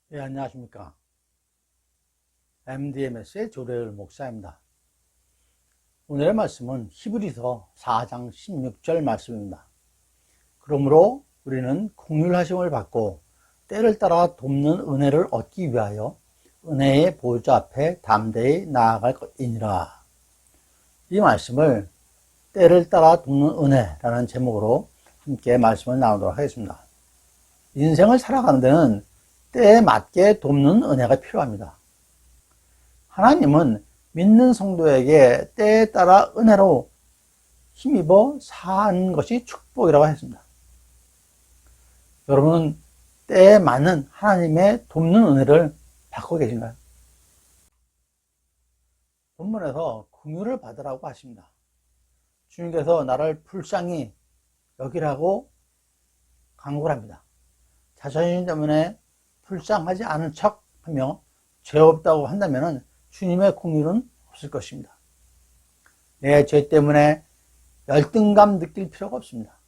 네, 안녕하십니까. MDMS의 조례열 목사입니다. 오늘의 말씀은 히브리서 4장 16절 말씀입니다. 그러므로 우리는 긍휼하심을 받고 때를 따라 돕는 은혜를 얻기 위하여 은혜의 보좌 앞에 담대히 나아갈 것이니라. 이 말씀을 때를 따라 돕는 은혜라는 제목으로 함께 말씀을 나누도록 하겠습니다. 인생을 살아가는 데는 때에 맞게 돕는 은혜가 필요합니다. 하나님은 믿는 성도에게 때에 따라 은혜로 힘입어 사는 것이 축복이라고 했습니다. 여러분은 때에 맞는 하나님의 돕는 은혜를 받고 계신가요? 본문에서 긍휼을 받으라고 하십니다. 주님께서 나를 불쌍히 여기라고 강구를 합니다. 자존심 때문에 불쌍하지 않은 척 하며 죄 없다고 한다면 주님의 긍휼은 없을 것입니다. 내 죄 때문에 열등감 느낄 필요가 없습니다.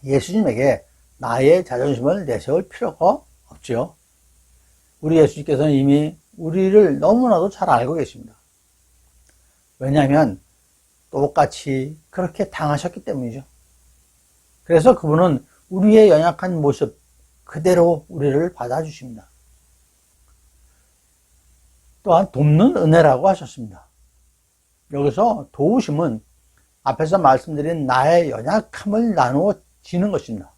예수님에게 나의 자존심을 내세울 필요가 없죠. 우리 예수님께서는 이미 우리를 너무나도 잘 알고 계십니다. 왜냐하면 똑같이 그렇게 당하셨기 때문이죠. 그래서 그분은 우리의 연약한 모습 그대로 우리를 받아주십니다. 또한 돕는 은혜라고 하셨습니다. 여기서 도우심은 앞에서 말씀드린 나의 연약함을 나누어지는 것입니다.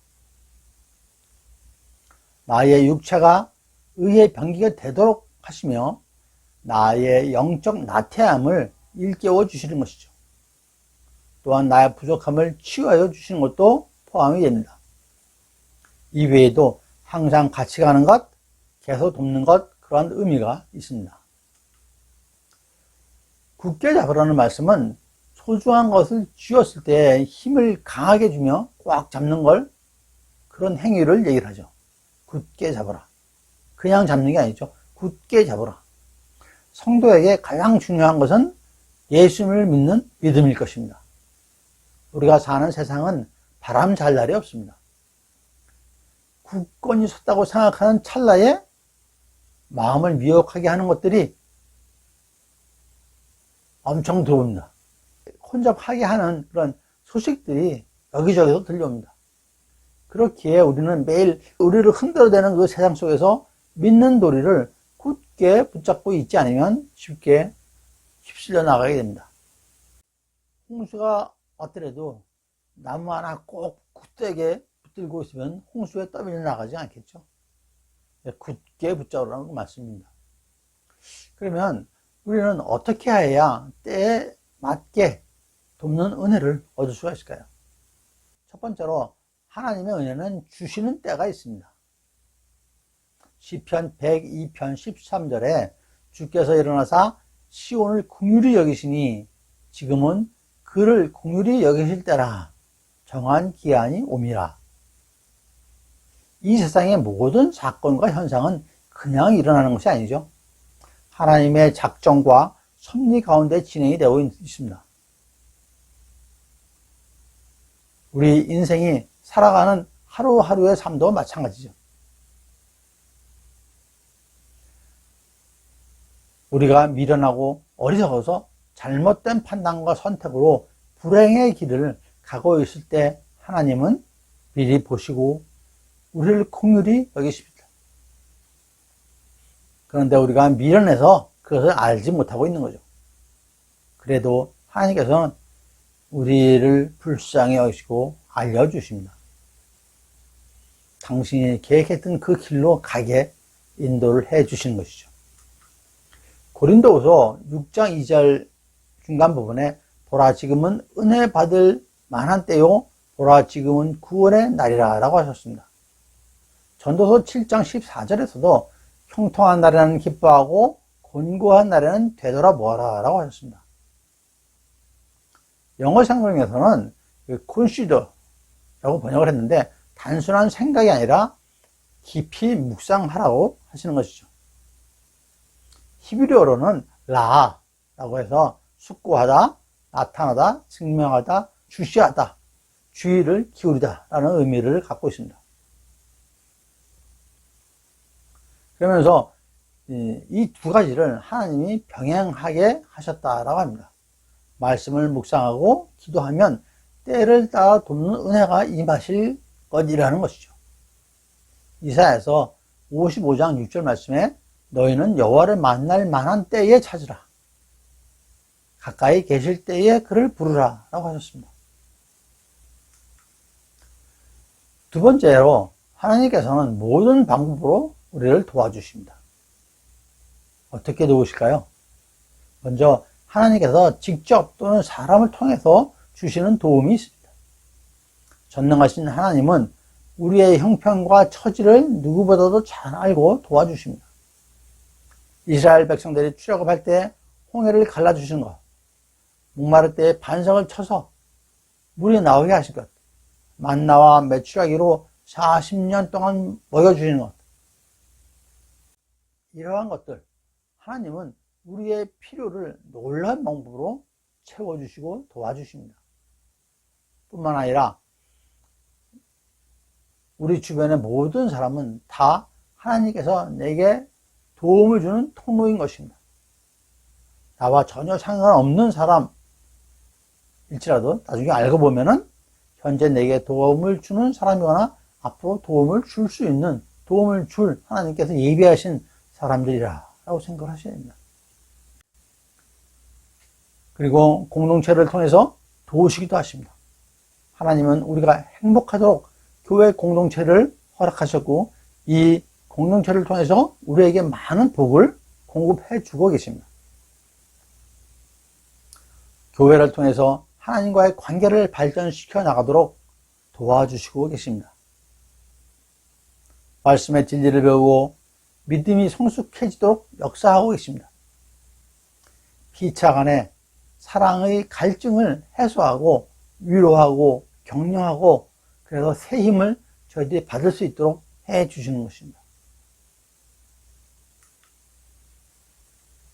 나의 육체가 의의 병기가 되도록 하시며 나의 영적 나태함을 일깨워 주시는 것이죠. 또한 나의 부족함을 치유하여 주시는 것도 포함이 됩니다. 이 외에도 항상 같이 가는 것, 계속 돕는 것, 그러한 의미가 있습니다. 굳게 잡으라는 말씀은 소중한 것을 쥐었을 때 힘을 강하게 주며 꽉 잡는 걸, 그런 행위를 얘기를 하죠. 굳게 잡으라. 그냥 잡는 게 아니죠. 굳게 잡으라. 성도에게 가장 중요한 것은 예수님을 믿는 믿음일 것입니다. 우리가 사는 세상은 바람 잘 날이 없습니다. 굳건히 섰다고 생각하는 찰나에 마음을 미혹하게 하는 것들이 엄청 들어옵니다. 혼잡하게 하는 그런 소식들이 여기저기서 들려옵니다. 그렇기에 우리는 매일 우리를 흔들어대는 그 세상 속에서 믿는 도리를 굳게 붙잡고 있지 않으면 쉽게 휩쓸려 나가게 됩니다. 홍수가 왔더라도 나무 하나 꼭 굳세게 붙들고 있으면 홍수에 떠밀려 나가지 않겠죠. 굳게 붙잡으라는 그 말씀입니다. 그러면 우리는 어떻게 해야 때에 맞게 돕는 은혜를 얻을 수가 있을까요? 첫 번째로 하나님의 은혜는 주시는 때가 있습니다. 시편 102편 13절에 주께서 일어나사 시온을 긍휼히 여기시니 지금은 그를 긍휼히 여기실 때라 정한 기한이 옴이라. 이 세상의 모든 사건과 현상은 그냥 일어나는 것이 아니죠. 하나님의 작정과 섭리 가운데 진행이 되고 있습니다. 우리 인생이 살아가는 하루하루의 삶도 마찬가지죠. 우리가 미련하고 어리석어서 잘못된 판단과 선택으로 불행의 길을 가고 있을 때 하나님은 미리 보시고 우리를 긍휼히 여기십니다. 그런데 우리가 미련해서 그것을 알지 못하고 있는 거죠. 그래도 하나님께서는 우리를 불쌍히 여기시고 알려주십니다. 당신이 계획했던 그 길로 가게 인도를 해 주시는 것이죠. 고린도후서 6장 2절 중간 부분에 보라 지금은 은혜 받을 만한 때요 보라 지금은 구원의 날이라 라고 하셨습니다. 전도서 7장 14절에서도 형통한 날에는 기뻐하고 곤고한 날에는 되돌아보아라 라고 하셨습니다. 영어 성경에서는 consider라고 번역을 했는데 단순한 생각이 아니라 깊이 묵상하라고 하시는 것이죠. 히브리어로는 라라고 해서 숙고하다, 나타나다, 증명하다, 주시하다, 주의를 기울이다 라는 의미를 갖고 있습니다. 그러면서 이 두 가지를 하나님이 병행하게 하셨다라고 합니다. 말씀을 묵상하고 기도하면 때를 따라 돕는 은혜가 임하실 것이라는 것이죠. 이사야서 55장 6절 말씀에 너희는 여호와를 만날 만한 때에 찾으라. 가까이 계실 때에 그를 부르라 라고 하셨습니다. 두 번째로 하나님께서는 모든 방법으로 우리를 도와주십니다. 어떻게 도우실까요? 먼저 하나님께서 직접 또는 사람을 통해서 주시는 도움이 있습니다. 전능하신 하나님은 우리의 형편과 처지를 누구보다도 잘 알고 도와주십니다. 이스라엘 백성들이 출애굽할 때 홍해를 갈라주신 것, 목마를 때 반석을 쳐서 물이 나오게 하신 것, 만나와 메추라기로 40년 동안 먹여주시는 것, 이러한 것들, 하나님은 우리의 필요를 놀라운 방법으로 채워주시고 도와주십니다. 뿐만 아니라 우리 주변의 모든 사람은 다 하나님께서 내게 도움을 주는 통로인 것입니다. 나와 전혀 상관없는 사람일지라도 나중에 알고 보면은 현재 내게 도움을 주는 사람이거나 앞으로 도움을 줄 수 있는, 도움을 줄 하나님께서 예비하신 사람들이라고 생각을 하셔야 됩니다. 그리고 공동체를 통해서 도우시기도 하십니다. 하나님은 우리가 행복하도록 교회 공동체를 허락하셨고 이 공동체를 통해서 우리에게 많은 복을 공급해 주고 계십니다. 교회를 통해서 하나님과의 관계를 발전시켜 나가도록 도와주시고 계십니다. 말씀의 진리를 배우고 믿음이 성숙해지도록 역사하고 계십니다. 피차 간의 사랑의 갈증을 해소하고 위로하고 격려하고 그래서 새 힘을 저희들이 받을 수 있도록 해 주시는 것입니다.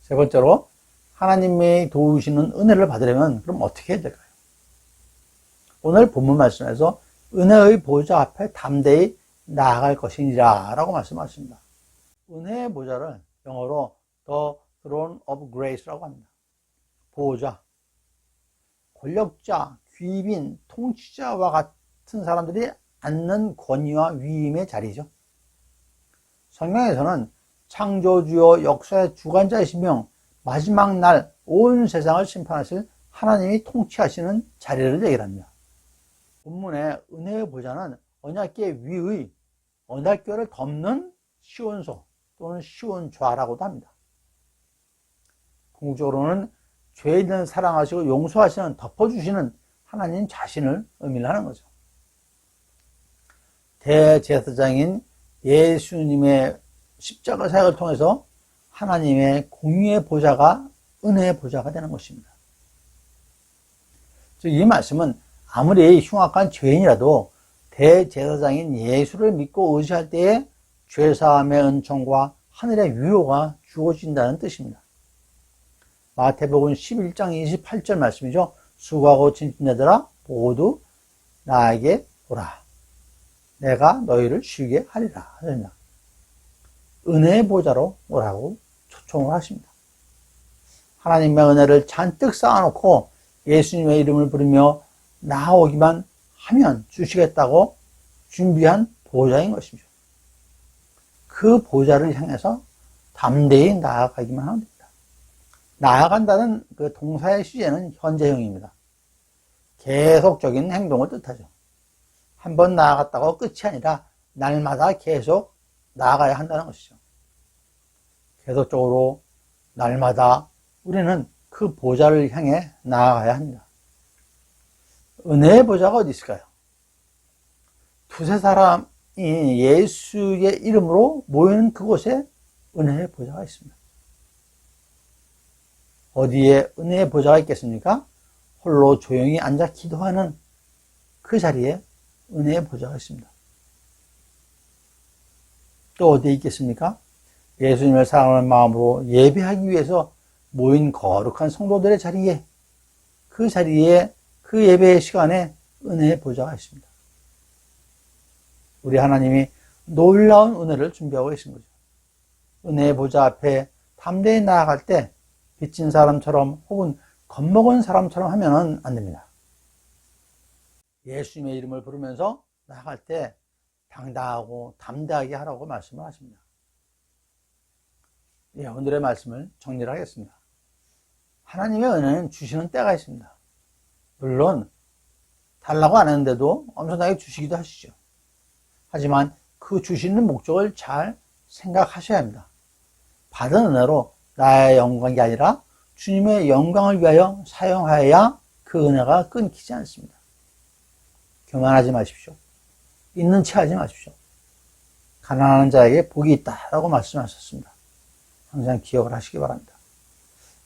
세 번째로 하나님의 도우시는 은혜를 받으려면 그럼 어떻게 해야 될까요? 오늘 본문 말씀에서 은혜의 보좌 앞에 담대히 나아갈 것이니라 라고 말씀하십니다. 은혜의 보좌를 영어로 The Throne of Grace라고 합니다. 보호자, 권력자, 귀빈, 통치자와 같은 사람들이 앉는 권위와 위임의 자리죠. 성경에서는 창조주요 역사의 주관자이시며 마지막 날 온 세상을 심판하실 하나님이 통치하시는 자리를 얘기합니다. 본문의 은혜의 보좌는 언약궤 위의 언약궤를 덮는 시온소 또는 시온좌라고도 합니다. 궁극적으로는 죄인을 사랑하시고 용서하시는, 덮어주시는 하나님 자신을 의미를 하는 거죠. 대제사장인 예수님의 십자가 사역을 통해서 하나님의 공의의 보좌가 은혜의 보좌가 되는 것입니다. 즉, 이 말씀은 아무리 흉악한 죄인이라도 대제사장인 예수를 믿고 의지할 때에 죄사함의 은총과 하늘의 위로가 주어진다는 뜻입니다. 마태복음 11장 28절 말씀이죠. 수고하고 짐진 자들아 모두 나에게 오라. 내가 너희를 쉬게 하리라 하십니다. 은혜의 보좌로 오라고 초청을 하십니다. 하나님의 은혜를 잔뜩 쌓아놓고 예수님의 이름을 부르며 나아오기만 하면 주시겠다고 준비한 보좌인 것이죠. 그 보좌를 향해서 담대히 나아가기만 하면 됩니다. 나아간다는 그 동사의 시제는 현재형입니다. 계속적인 행동을 뜻하죠. 한번 나아갔다고 끝이 아니라 날마다 계속 나아가야 한다는 것이죠. 계속적으로 날마다 우리는 그 보좌를 향해 나아가야 합니다. 은혜의 보좌가 어디 있을까요? 두세 사람이 예수의 이름으로 모이는 그곳에 은혜의 보좌가 있습니다. 어디에 은혜의 보좌가 있겠습니까? 홀로 조용히 앉아 기도하는 그 자리에 은혜의 보좌가 있습니다. 또 어디에 있겠습니까? 예수님을 사랑하는 마음으로 예배하기 위해서 모인 거룩한 성도들의 자리에, 그 자리에, 그 예배의 시간에 은혜의 보좌가 있습니다. 우리 하나님이 놀라운 은혜를 준비하고 계신 거죠. 은혜의 보좌 앞에 담대히 나아갈 때 빚진 사람처럼 혹은 겁먹은 사람처럼 하면 안 됩니다. 예수님의 이름을 부르면서 나아갈 때 당당하고 담대하게 하라고 말씀을 하십니다. 예, 오늘의 말씀을 정리를 하겠습니다. 하나님의 은혜는 주시는 때가 있습니다. 물론 달라고 안 했는데도 엄청나게 주시기도 하시죠. 하지만 그 주시는 목적을 잘 생각하셔야 합니다. 받은 은혜로 나의 영광이 아니라 주님의 영광을 위하여 사용하여야 그 은혜가 끊기지 않습니다. 교만하지 마십시오. 있는 채 하지 마십시오. 가난한 자에게 복이 있다라고 말씀하셨습니다. 항상 기억을 하시기 바랍니다.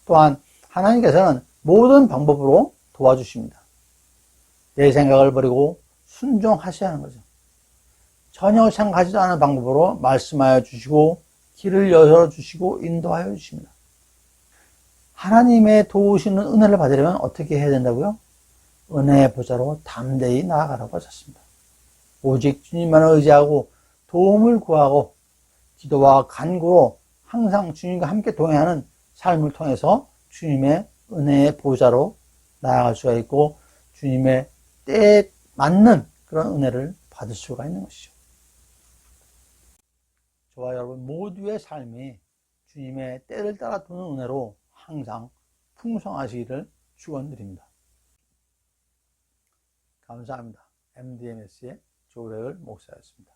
또한 하나님께서는 모든 방법으로 도와주십니다. 내 생각을 버리고 순종하셔야 하는 거죠. 전혀 생각하지도 않은 방법으로 말씀하여 주시고 길을 열어주시고 인도하여 주십니다. 하나님의 도우시는 은혜를 받으려면 어떻게 해야 된다고요? 은혜의 보좌로 담대히 나아가라고 하셨습니다. 오직 주님만을 의지하고 도움을 구하고 기도와 간구로 항상 주님과 함께 동행하는 삶을 통해서 주님의 은혜의 보좌로 나아갈 수가 있고 주님의 때에 맞는 그런 은혜를 받을 수가 있는 것이죠. 저와 여러분 모두의 삶이 주님의 때를 따라 도는 은혜로 항상 풍성하시기를 축원드립니다. 감사합니다. MDMS의 조래을 목사였습니다.